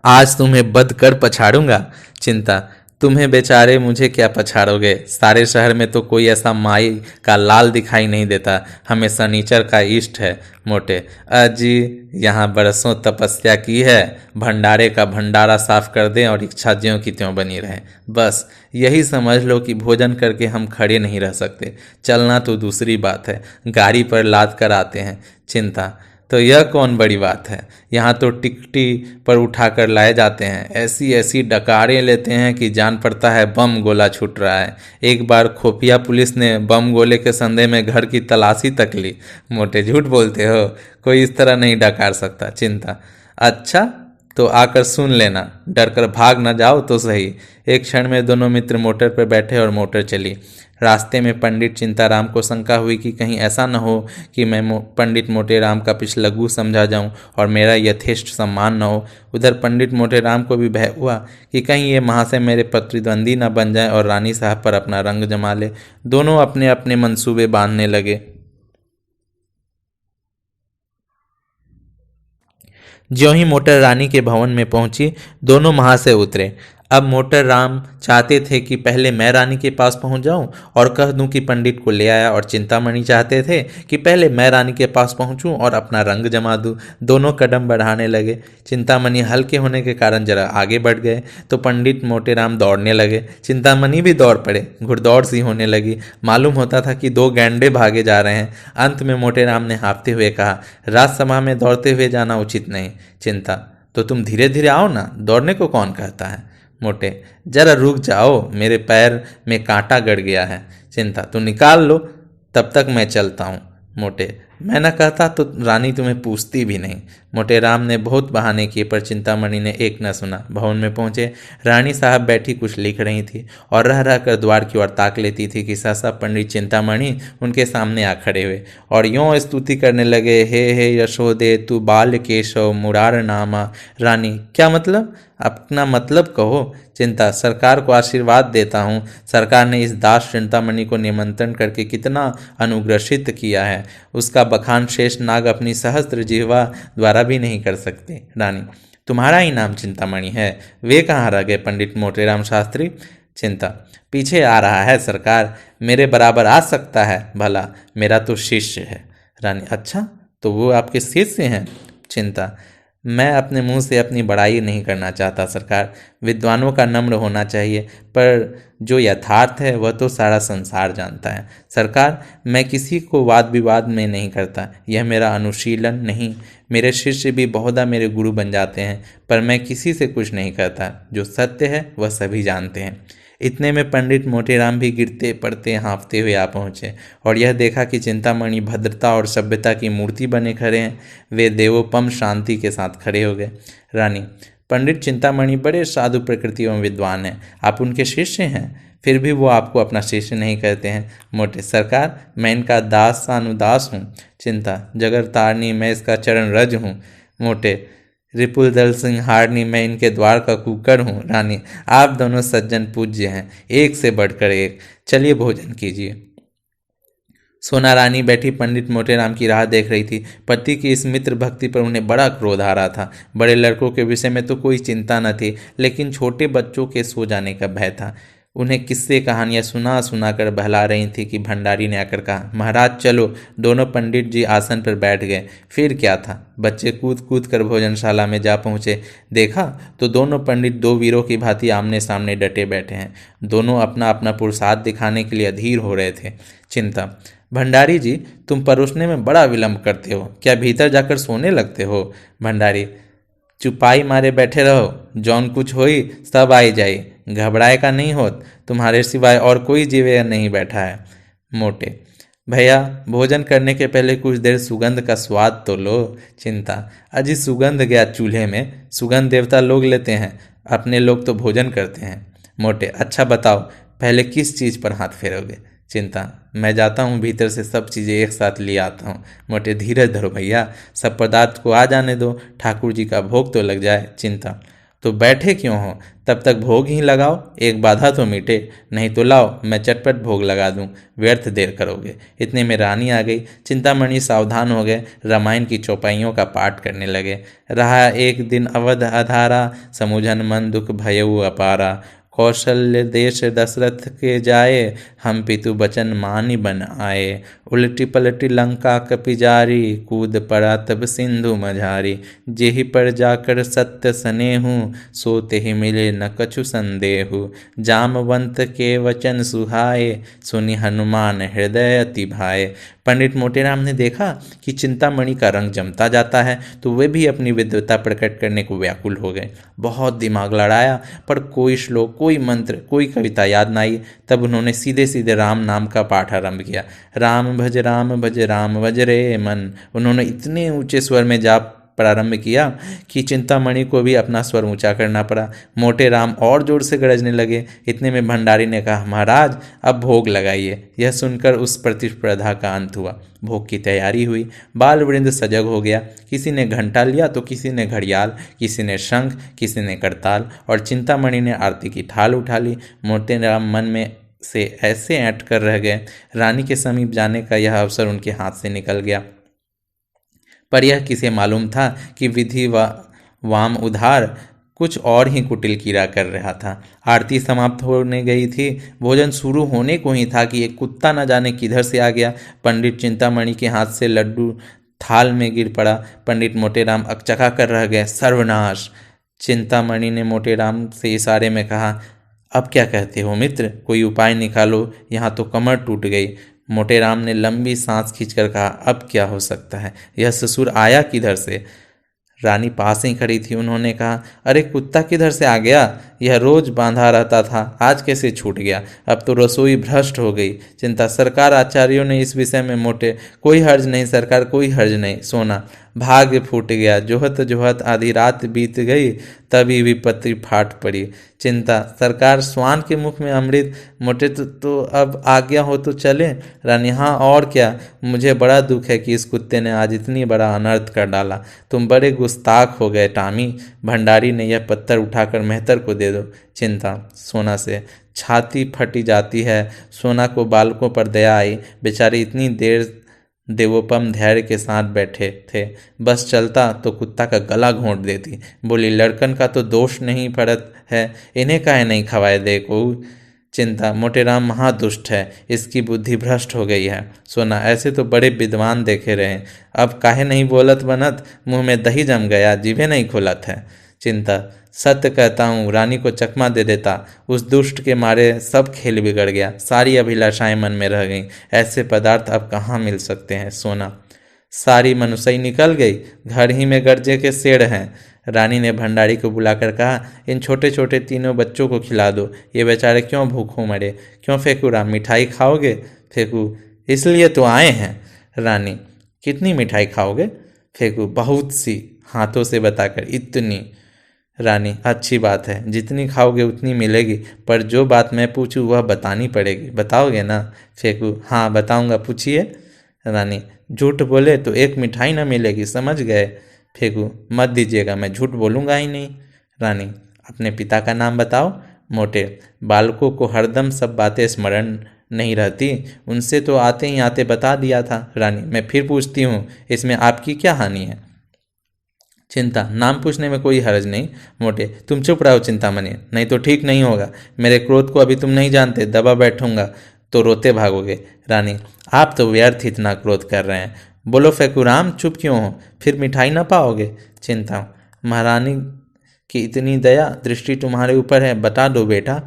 आज तुम्हें बद कर पछाड़ूंगा। चिंता, तुम्हें बेचारे मुझे क्या पछाड़ोगे? सारे शहर में तो कोई ऐसा माई का लाल दिखाई नहीं देता, हमें शनिचर का इष्ट है। मोटे, अजी यहाँ बरसों तपस्या की है, भंडारे का भंडारा साफ कर दें और इच्छा ज्यों की त्यों बनी रहे। बस यही समझ लो कि भोजन करके हम खड़े नहीं रह सकते, चलना तो दूसरी बात है, गाड़ी पर लाद कर आते हैं। चिंता, तो यह कौन बड़ी बात है, यहाँ तो टिकटी पर उठाकर लाए जाते हैं, ऐसी ऐसी डकारें लेते हैं कि जान पड़ता है बम गोला छूट रहा है। एक बार खोपिया पुलिस ने बम गोले के संदेह में घर की तलाशी तक ली। मोटे, झूठ बोलते हो, कोई इस तरह नहीं डकार सकता। चिंता, अच्छा तो आकर सुन लेना, डर कर भाग न जाओ तो सही। एक क्षण में दोनों मित्र मोटर पर बैठे और मोटर चली। रास्ते में पंडित चिंताराम को शंका हुई कि कहीं ऐसा न हो कि मैं पंडित मोटेराम का पिछलग्गू समझा जाऊं और मेरा यथेष्ट सम्मान न हो। उधर पंडित मोटेराम को भी भय हुआ कि कहीं ये महाशय मेरे प्रतिद्वंदी न बन जाए और रानी साहब पर अपना रंग जमा ले। दोनों अपने अपने मंसूबे बांधने लगे। ज्यों ही मोटर रानी के भवन में पहुंची, दोनों महाशय उतरे। अब मोटर राम चाहते थे कि पहले मैं रानी के पास पहुंच जाऊं और कह दूं कि पंडित को ले आया, और चिंतामणि चाहते थे कि पहले मैं रानी के पास पहुंचूं और अपना रंग जमा दूं। दोनों कदम बढ़ाने लगे। चिंतामणि हल्के होने के कारण जरा आगे बढ़ गए तो पंडित मोटेराम दौड़ने लगे। चिंतामणि भी दौड़ पड़े, घुड़दौड़ सी होने लगी। मालूम होता था कि दो गैंडे भागे जा रहे हैं। अंत में मोटेराम ने हाँफते हुए कहा, राजसभा में दौड़ते हुए जाना उचित नहीं। चिंता, तो तुम धीरे धीरे आओ ना, दौड़ने को कौन कहता है? मोटे, जरा रुक जाओ, मेरे पैर में कांटा गड़ गया है। चिंता, तो निकाल लो, तब तक मैं चलता हूँ। मोटे, मैं न कहता तो रानी तुम्हें पूछती भी नहीं। मोटेराम ने बहुत बहाने किए पर चिंतामणि ने एक न सुना। भवन में पहुंचे। रानी साहब बैठी कुछ लिख रही थी और रह रह कर द्वार की ओर ताक लेती थी कि सहसा पंडित चिंतामणि उनके सामने आ खड़े हुए और यूँ स्तुति करने लगे, हे यशोदे तू बाल केशव मुरार नामा। रानी, क्या मतलब? अपना मतलब कहो। चिंता, सरकार को आशीर्वाद देता हूँ। सरकार ने इस दास चिंतामणि को निमंत्रण करके कितना अनुग्रसित किया है, उसका बखान शेष नाग अपनी सहस्त्र जिह्वा द्वारा भी नहीं कर सकते। रानी, तुम्हारा ही नाम चिंतामणि है, वे कहाँ रह गए पंडित मोटेराम शास्त्री? चिंता, पीछे आ रहा है सरकार, मेरे बराबर आ सकता है भला, मेरा तो शिष्य है। रानी, अच्छा तो वो आपके शिष्य हैं? चिंता, मैं अपने मुंह से अपनी बड़ाई नहीं करना चाहता सरकार, विद्वानों का नम्र होना चाहिए, पर जो यथार्थ है वह तो सारा संसार जानता है। सरकार, मैं किसी को वाद विवाद में नहीं करता, यह मेरा अनुशीलन नहीं। मेरे शिष्य भी बहुधा मेरे गुरु बन जाते हैं, पर मैं किसी से कुछ नहीं कहता। जो सत्य है वह सभी जानते हैं। इतने में पंडित मोटेराम भी गिरते पड़ते हाँफते हुए आ पहुँचे और यह देखा कि चिंतामणि भद्रता और सभ्यता की मूर्ति बने खड़े हैं। वे देवोपम शांति के साथ खड़े हो गए। रानी, पंडित चिंतामणि बड़े साधु प्रकृति एवं विद्वान हैं, आप उनके शिष्य हैं, फिर भी वो आपको अपना शिष्य नहीं कहते हैं। मोटे, सरकार मैं इनका दास अनुदास हूँ। चिंता, जगर तारनी मैं इसका चरण रज हूँ। मोटे, रिपुल दल सिंहारनी मैं इनके द्वार का कुकर हूँ। रानी, आप दोनों सज्जन पूज्य हैं, एक से बढ़कर एक, चलिए भोजन कीजिए। सोना रानी बैठी पंडित मोटेराम की राह देख रही थी। पति की इस मित्र भक्ति पर उन्हें बड़ा क्रोध आ रहा था। बड़े लड़कों के विषय में तो कोई चिंता न थी, लेकिन छोटे बच्चों के सो जाने का भय था। उन्हें किस्से कहानियां सुना सुना कर बहला रही थी कि भंडारी ने आकर कहा, महाराज चलो। दोनों पंडित जी आसन पर बैठ गए। फिर क्या था, बच्चे कूद कूद कर भोजनशाला में जा पहुंचे। देखा तो दोनों पंडित दो वीरों की भांति आमने सामने डटे बैठे हैं। दोनों अपना अपना पुरुषार्थ दिखाने के लिए अधीर हो रहे थे। चिंता, भंडारी जी तुम परोसने में बड़ा विलंब करते हो, क्या भीतर जाकर सोने लगते हो? भंडारी, चुपाई मारे बैठे रहो, जौन कुछ होई सब आई जाई, घबराए का नहीं होत, तुम्हारे सिवाय और कोई जीवे नहीं बैठा है। मोटे, भैया भोजन करने के पहले कुछ देर सुगंध का स्वाद तो लो। चिंता, अजी सुगंध गया चूल्हे में, सुगंध देवता लोग लेते हैं, अपने लोग तो भोजन करते हैं। मोटे, अच्छा बताओ पहले किस चीज़ पर हाथ फेरोगे? चिंता, मैं जाता हूँ भीतर से सब चीज़ें एक साथ ले आता हूँ। मोटे, धीरज धरो भैया, सब पदार्थ को आ जाने दो, ठाकुर जी का भोग तो लग जाए। चिंता, तो बैठे क्यों हो, तब तक भोग ही लगाओ, एक बाधा तो मिटे, नहीं तो लाओ मैं चटपट भोग लगा दूं, व्यर्थ देर करोगे। इतने में रानी आ गई। चिंतामणि सावधान हो गए, रामायण की चौपाइयों का पाठ करने लगे। रहा एक दिन अवध अधारा, समुझन मन दुख भयउ अपारा, कौशल्य देश दशरथ के जाए, हम पितु बचन मानि बन आए, उलटी पलटी लंका कपि जारी, कूद पड़ा तब सिंधु मझारी, जेहि पर जाकर सत्य सनेहु, सोते ही मिले न कछु संदेहु, जामवंत के वचन सुहाए, सुनि हनुमान हृदय अति भाए। पंडित मोटेराम ने देखा कि चिंतामणि का रंग जमता जाता है, तो वे भी अपनी विद्वता प्रकट करने को व्याकुल हो गए। बहुत दिमाग लड़ाया, पर कोई श्लोक, कोई मंत्र, कोई कविता याद न आई। तब उन्होंने सीधे सीधे राम नाम का पाठ आरंभ किया। राम भज राम भज रे मन। उन्होंने इतने ऊंचे स्वर में जाप प्रारंभ किया कि चिंतामणि को भी अपना स्वर ऊंचा करना पड़ा। मोटे राम और जोर से गरजने लगे। इतने में भंडारी ने कहा, महाराज अब भोग लगाइए। यह सुनकर उस प्रतिस्पर्धा का अंत हुआ। भोग की तैयारी हुई। बाल वृंद सजग हो गया। किसी ने घंटा लिया तो किसी ने घड़ियाल, किसी ने शंख, किसी ने करताल, और चिंतामणि ने आरती की थाल उठा ली। मोटे राम मन में से ऐसे ऐंठ कर रह गए। रानी के समीप जाने का यह अवसर उनके हाथ से निकल गया। पर यह किसे मालूम था कि विधि वाम उधार कुछ और ही कुटिल कीड़ा कर रहा था। आरती समाप्त होने गई थी, भोजन शुरू होने को ही था कि एक कुत्ता न जाने किधर से आ गया। पंडित चिंतामणि के हाथ से लड्डू थाल में गिर पड़ा। पंडित मोटेराम अकचका कर रह गए। सर्वनाश! चिंतामणि ने मोटेराम से इशारे में कहा, अब क्या कहते हो मित्र, कोई उपाय निकालो, यहाँ तो कमर टूट गई। मोटेराम ने लंबी सांस खींचकर कहा, अब क्या हो सकता है, यह ससुर आया किधर से? रानी पास ही खड़ी थी। उन्होंने कहा, अरे कुत्ता किधर से आ गया, यह रोज बांधा रहता था, आज कैसे छूट गया? अब तो रसोई भ्रष्ट हो गई। चिंता, सरकार आचार्यों ने इस विषय में मोटे, कोई हर्ज नहीं सरकार, कोई हर्ज नहीं। सोना, भाग्य फूट गया, जोहत जोहत आधी रात बीत गई, तभी विपत्ति फाट पड़ी। चिंता, सरकार स्वान के मुख में अमृत। मोटे, तो अब आज्ञा हो तो चले। रानी, हाँ और क्या, मुझे बड़ा दुख है कि इस कुत्ते ने आज इतनी बड़ा अनर्थ कर डाला। तुम बड़े गुस्ताख हो गए टामी। भंडारी ने यह पत्थर उठाकर मेहतर को दे दो। चिंता, सोना से छाती फटी जाती है। सोना को बालकों पर दया आई। बेचारी इतनी देर देवोपम धैर्य के साथ बैठे थे, बस चलता तो कुत्ता का गला घोंट देती। बोली, लड़कन का तो दोष नहीं पड़त है, इन्हें काहे नहीं खवाए दे को। चिंता, मोटेराम महादुष्ट है, इसकी बुद्धि भ्रष्ट हो गई है। सोना, ऐसे तो बड़े विद्वान देखे रहे, अब काहे नहीं बोलत बनत, मुंह में दही जम गया, जीभे नहीं खोलत है। चिंता, सत्य कहता हूँ, रानी को चकमा दे देता, उस दुष्ट के मारे सब खेल बिगड़ गया, सारी अभिलाषाएं मन में रह गईं, ऐसे पदार्थ अब कहाँ मिल सकते हैं। सोना, सारी मनुष्य निकल गई, घर ही में गर्जे के शेर हैं। रानी ने भंडारी को बुलाकर कहा, इन छोटे छोटे तीनों बच्चों को खिला दो, ये बेचारे क्यों भूखों मरे। क्यों फेंकूराम, मिठाई खाओगे? फेंकू, इसलिए तो आए हैं। रानी, कितनी मिठाई खाओगे? फेंकू, बहुत सी, हाथों से बताकर, इतनी। रानी, अच्छी बात है, जितनी खाओगे उतनी मिलेगी, पर जो बात मैं पूछूं वह बतानी पड़ेगी, बताओगे ना? फेंकू, हाँ बताऊंगा, पूछिए। रानी, झूठ बोले तो एक मिठाई ना मिलेगी, समझ गए? फेंकू, मत दीजिएगा, मैं झूठ बोलूंगा ही नहीं। रानी, अपने पिता का नाम बताओ। मोटे, बालकों को हरदम सब बातें स्मरण नहीं रहती, उनसे तो आते ही आते बता दिया था। रानी, मैं फिर पूछती हूँ, इसमें आपकी क्या हानि है? चिंता, नाम पूछने में कोई हर्ज नहीं। मोटे, तुम चुप रहो चिंतामणि, नहीं तो ठीक नहीं होगा। मेरे क्रोध को अभी तुम नहीं जानते, दबा बैठूंगा तो रोते भागोगे। रानी, आप तो व्यर्थ इतना क्रोध कर रहे हैं। बोलो फेकुराम, चुप क्यों हो? फिर मिठाई ना पाओगे। चिंता, महारानी की इतनी दया दृष्टि तुम्हारे ऊपर है, बता दो बेटा।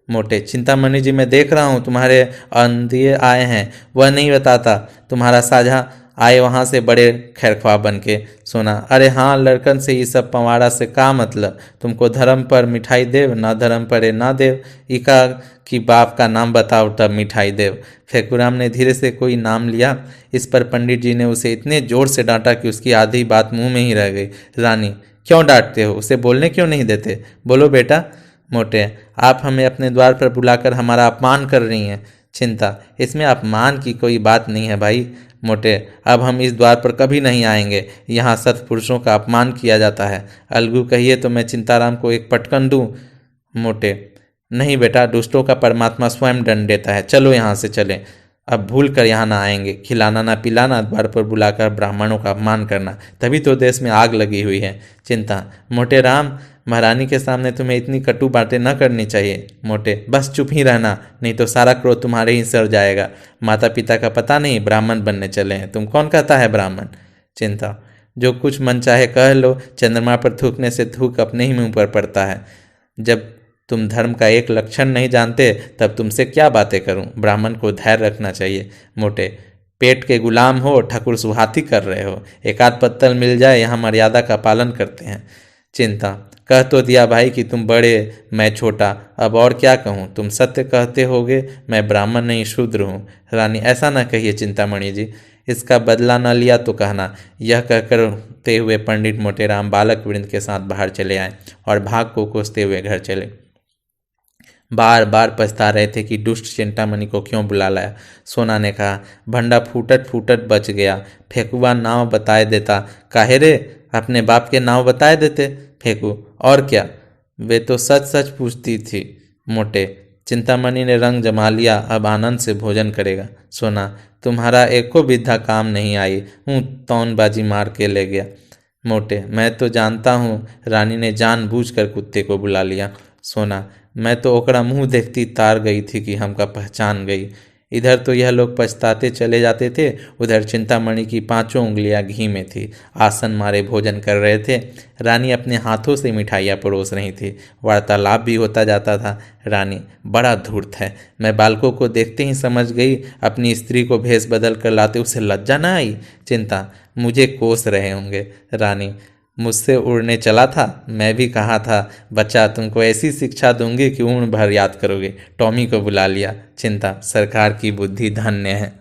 मोटे, चिंतामणि जी, मैं देख रहा हूँ तुम्हारे अंधिए आए हैं, वह नहीं बताता। तुम्हारा साझा आए वहाँ से बड़े खैरख्वाह बन के। सोना, अरे हाँ, लड़कन से ये सब पवाड़ा से का मतलब? तुमको धर्म पर मिठाई देव, ना धर्म पड़े ना देव। इका कि बाप का नाम बताओ तब मिठाई देव। फेकुराम ने धीरे से कोई नाम लिया। इस पर पंडित जी ने उसे इतने जोर से डांटा कि उसकी आधी बात मुंह में ही रह गई। रानी, क्यों डांटते हो? उसे बोलने क्यों नहीं देते? बोलो बेटा। मोटे, आप हमें अपने द्वार पर बुलाकर हमारा अपमान कर रही हैं। चिंता, इसमें अपमान की कोई बात नहीं है भाई। मोटे, अब हम इस द्वार पर कभी नहीं आएंगे, यहाँ सत्पुरुषों का अपमान किया जाता है। अलगू, कहिए तो मैं चिंताराम को एक पटकन दूं। मोटे, नहीं बेटा, दुष्टों का परमात्मा स्वयं दंड देता है, चलो यहाँ से चलें। अब भूल कर यहाँ ना आएंगे। खिलाना ना पिलाना, द्वार पर बुलाकर ब्राह्मणों का अपमान करना, तभी तो देश में आग लगी हुई है। चिंता, मोटे राम, महारानी के सामने तुम्हें इतनी कटु बातें न करनी चाहिए। मोटे, बस चुप ही रहना, नहीं तो सारा क्रोध तुम्हारे ही सर जाएगा। माता पिता का पता नहीं, ब्राह्मण बनने चले हैं। तुम कौन कहता है ब्राह्मण? चिंता, जो कुछ मन चाहे कह लो, चंद्रमा पर थूकने से थूक अपने ही मुंह पर पड़ता है। जब तुम धर्म का एक लक्षण नहीं जानते तब तुमसे क्या बातें करूं? ब्राह्मण को धैर्य रखना चाहिए। मोटे, पेट के गुलाम हो, ठकुर सुहाती कर रहे हो। एक आध पत्तल मिल जाए, यहाँ मर्यादा का पालन करते हैं। चिंता, कह तो दिया भाई कि तुम बड़े मैं छोटा, अब और क्या कहूँ? तुम सत्य कहते होगे, मैं ब्राह्मण नहीं शूद्र हूँ। रानी, ऐसा न कहिए चिंतामणि जी, इसका बदला न लिया तो कहना। यह कहते हुए पंडित मोटेराम बालक वृंद के साथ बाहर चले आए और भाग को कोसते हुए घर चले। बार बार पछता रहे थे कि दुष्ट चिंतामणि को क्यों बुला लाया। सोना ने कहा, भंडा फूटत फूटत बच गया, फेकुआ नाव बताए देता। काहे रे, अपने बाप के नाव बताए देते। फेंकू, और क्या, वे तो सच सच पूछती थी। मोटे, चिंतामणि ने रंग जमा लिया, अब आनंद से भोजन करेगा। सोना, तुम्हारा एको विद्या काम नहीं आई, हूँ तौनबाजी मार के ले गया। मोटे, मैं तो जानता हूँ, रानी ने जानबूझकर कुत्ते को बुला लिया। सोना, मैं तो ओकरा मुंह देखती तार गई थी कि हमका पहचान गई। इधर तो यह लोग पछताते चले जाते थे, उधर चिंतामणि की 5 उंगलियां घी में थी, आसन मारे भोजन कर रहे थे। रानी अपने हाथों से मिठाइयाँ परोस रही थी, वार्तालाप भी होता जाता था। रानी, बड़ा धूर्त है, मैं बालकों को देखते ही समझ गई, अपनी स्त्री को भेष बदल कर लाते उसे लज्जा न आई। चिंता, मुझे कोस रहे होंगे। रानी, मुझसे उड़ने चला था, मैं भी कहा था बच्चा तुमको ऐसी शिक्षा दूंगी कि उम्र भर याद करोगे। टॉमी को बुला लिया। चिंता, सरकार की बुद्धि धन्य है।